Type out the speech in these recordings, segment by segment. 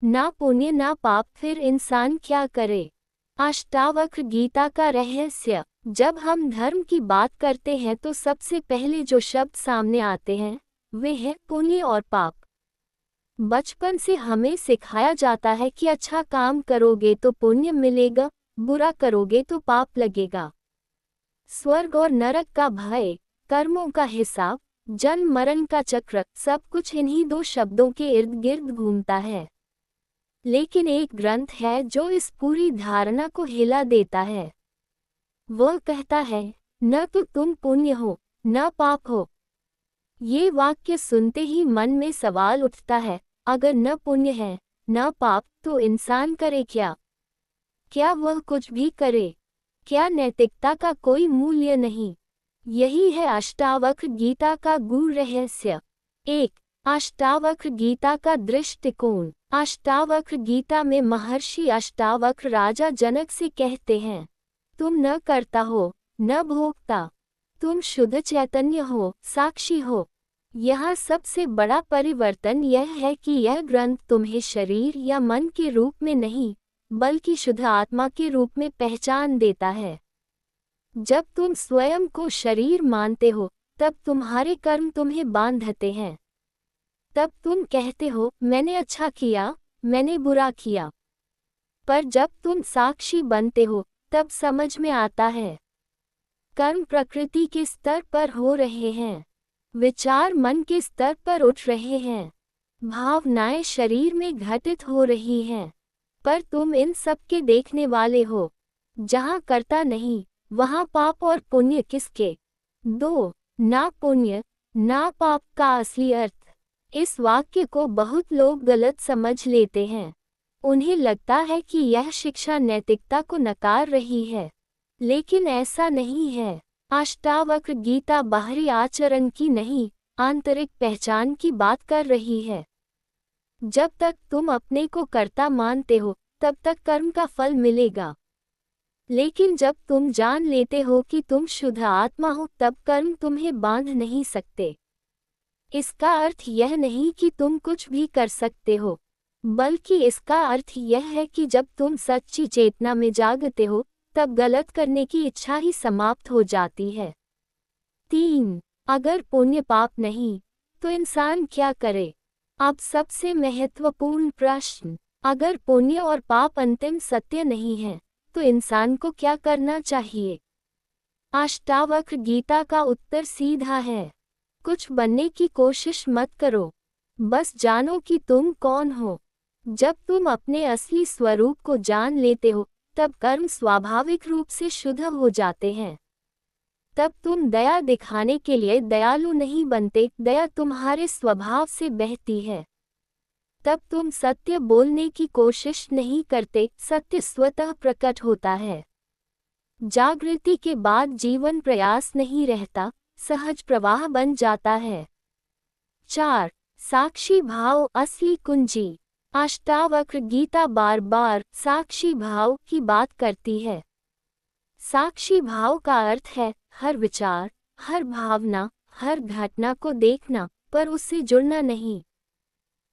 ना पुण्य ना पाप, फिर इंसान क्या करे। अष्टावक्र गीता का रहस्य। जब हम धर्म की बात करते हैं तो सबसे पहले जो शब्द सामने आते हैं वे हैं पुण्य और पाप। बचपन से हमें सिखाया जाता है कि अच्छा काम करोगे तो पुण्य मिलेगा, बुरा करोगे तो पाप लगेगा। स्वर्ग और नरक का भय, कर्मों का हिसाब, जन्म मरण का चक्र, सब कुछ इन्हीं दो शब्दों के इर्द गिर्द घूमता है। लेकिन एक ग्रंथ है जो इस पूरी धारणा को हिला देता है। वह कहता है, न तो तुम पुण्य हो न पाप हो। ये वाक्य सुनते ही मन में सवाल उठता है, अगर न पुण्य है न पाप तो इंसान करे क्या? क्या वह कुछ भी करे? क्या नैतिकता का कोई मूल्य नहीं? यही है अष्टावक्र गीता का गूढ़ रहस्य। एक, अष्टावक्र गीता का दृष्टिकोण। अष्टावक्र गीता में महर्षि अष्टावक्र राजा जनक से कहते हैं, तुम न कर्ता हो न भोक्ता, तुम शुद्ध चैतन्य हो, साक्षी हो। यहाँ सबसे बड़ा परिवर्तन यह है कि यह ग्रंथ तुम्हें शरीर या मन के रूप में नहीं बल्कि शुद्ध आत्मा के रूप में पहचान देता है। जब तुम स्वयं को शरीर मानते हो तब तुम्हारे कर्म तुम्हें बांधते हैं। तब तुम कहते हो मैंने अच्छा किया, मैंने बुरा किया। पर जब तुम साक्षी बनते हो तब समझ में आता है कर्म प्रकृति के स्तर पर हो रहे हैं, विचार मन के स्तर पर उठ रहे हैं, भावनाएं शरीर में घटित हो रही हैं, पर तुम इन सब के देखने वाले हो। जहाँ कर्ता नहीं वहाँ पाप और पुण्य किसके? दो, ना पुण्य ना पाप का असली अर्थ। इस वाक्य को बहुत लोग गलत समझ लेते हैं। उन्हें लगता है कि यह शिक्षा नैतिकता को नकार रही है, लेकिन ऐसा नहीं है। अष्टावक्र गीता बाहरी आचरण की नहीं, आंतरिक पहचान की बात कर रही है। जब तक तुम अपने को कर्ता मानते हो तब तक कर्म का फल मिलेगा, लेकिन जब तुम जान लेते हो कि तुम शुद्ध आत्मा हो तब कर्म तुम्हें बांध नहीं सकते। इसका अर्थ यह नहीं कि तुम कुछ भी कर सकते हो, बल्कि इसका अर्थ यह है कि जब तुम सच्ची चेतना में जागते हो तब गलत करने की इच्छा ही समाप्त हो जाती है। 3, अगर पुण्य पाप नहीं तो इंसान क्या करे? अब सबसे महत्वपूर्ण प्रश्न, अगर पुण्य और पाप अंतिम सत्य नहीं है तो इंसान को क्या करना चाहिए? अष्टावक्र गीता का उत्तर सीधा है, कुछ बनने की कोशिश मत करो, बस जानो कि तुम कौन हो। जब तुम अपने असली स्वरूप को जान लेते हो तब कर्म स्वाभाविक रूप से शुद्ध हो जाते हैं। तब तुम दया दिखाने के लिए दयालु नहीं बनते, दया तुम्हारे स्वभाव से बहती है। तब तुम सत्य बोलने की कोशिश नहीं करते, सत्य स्वतः प्रकट होता है। जागृति के बाद जीवन प्रयास नहीं रहता, सहज प्रवाह बन जाता है। 4, साक्षी भाव असली कुंजी। अष्टावक्र गीता बार बार साक्षी भाव की बात करती है। साक्षी भाव का अर्थ है हर विचार, हर भावना, हर घटना को देखना पर उससे जुड़ना नहीं।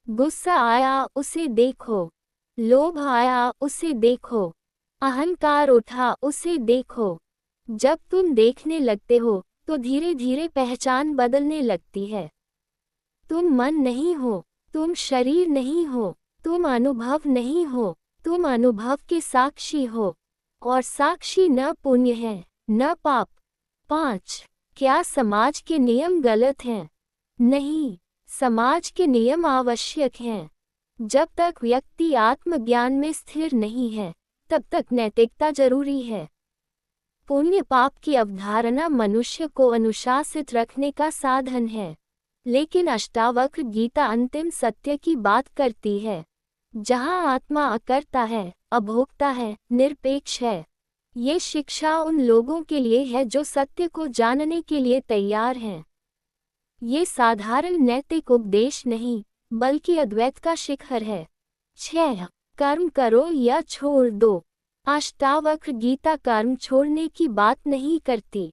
गुस्सा आया उसे देखो, लोभ आया उसे देखो, अहंकार उठा उसे देखो। जब तुम देखने लगते हो तो धीरे धीरे पहचान बदलने लगती है। तुम मन नहीं हो, तुम शरीर नहीं हो, तुम अनुभव नहीं हो, तुम अनुभव के साक्षी हो, और साक्षी न पुण्य है न पाप। 5, क्या समाज के नियम गलत हैं? नहीं, समाज के नियम आवश्यक हैं। जब तक व्यक्ति आत्मज्ञान में स्थिर नहीं है तब तक नैतिकता जरूरी है। पुण्य पाप की अवधारणा मनुष्य को अनुशासित रखने का साधन है, लेकिन अष्टावक्र गीता अंतिम सत्य की बात करती है, जहाँ आत्मा अकर्ता है, अभोक्ता है, निरपेक्ष है। ये शिक्षा उन लोगों के लिए है जो सत्य को जानने के लिए तैयार हैं। ये साधारण नैतिक उपदेश नहीं बल्कि अद्वैत का शिखर है। 6, कर्म करो या छोड़ दो। अष्टावक्र गीता कर्म छोड़ने की बात नहीं करती,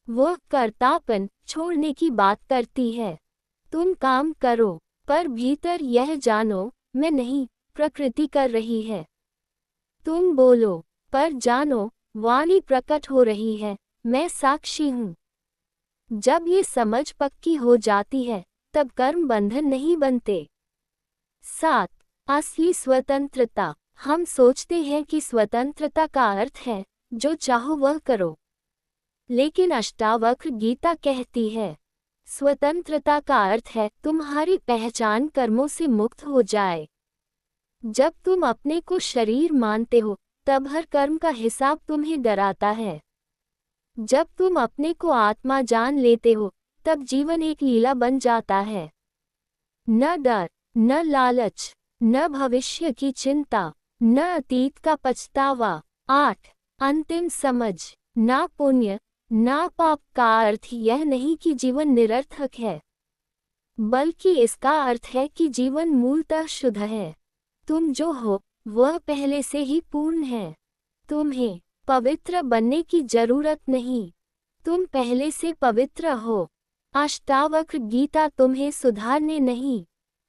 वह कर्तापन छोड़ने की बात करती है। तुम काम करो पर भीतर यह जानो, मैं नहीं, प्रकृति कर रही है। तुम बोलो, पर जानो, वाणी प्रकट हो रही है, मैं साक्षी हूँ। जब ये समझ पक्की हो जाती है, तब कर्म बंधन नहीं बनते। 7. असली स्वतंत्रता। हम सोचते हैं कि स्वतंत्रता का अर्थ है, जो चाहो वह करो। लेकिन अष्टावक्र गीता कहती है, स्वतंत्रता का अर्थ है तुम्हारी पहचान कर्मों से मुक्त हो जाए। जब तुम अपने को शरीर मानते हो, तब हर कर्म का हिसाब तुम्हें डराता है। जब तुम अपने को आत्मा जान लेते हो, तब जीवन एक लीला बन जाता है। न डर, न लालच, न भविष्य की चिंता, न अतीत का पछतावा। 8. अंतिम समझ। ना पुण्य, ना पाप का अर्थ यह नहीं कि जीवन निरर्थक है, बल्कि इसका अर्थ है कि जीवन मूलतः शुद्ध है। तुम जो हो, वह पहले से ही पूर्ण है। तुम्हें पवित्र बनने की जरूरत नहीं, तुम पहले से पवित्र हो। अष्टावक्र गीता तुम्हें सुधारने नहीं,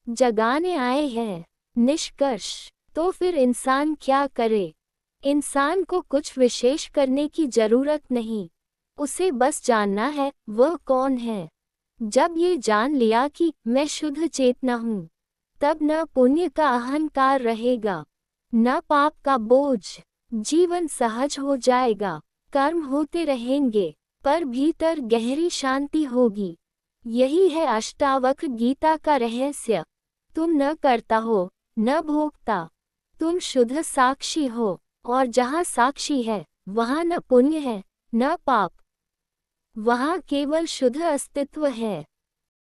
जगाने आए हैं। निष्कर्ष। तो फिर इंसान क्या करे? इंसान को कुछ विशेष करने की जरूरत नहीं, उसे बस जानना है वह कौन है। जब ये जान लिया कि मैं शुद्ध चेतना हूँ, तब न पुण्य का अहंकार रहेगा, न पाप का बोझ। जीवन सहज हो जाएगा, कर्म होते रहेंगे, पर भीतर गहरी शांति होगी। यही है अष्टावक्र गीता का रहस्य। तुम न करता हो, न भोगता, तुम शुद्ध साक्षी हो, और जहाँ साक्षी है, वहाँ न पुण्य है, न पाप, वहाँ केवल शुद्ध अस्तित्व है।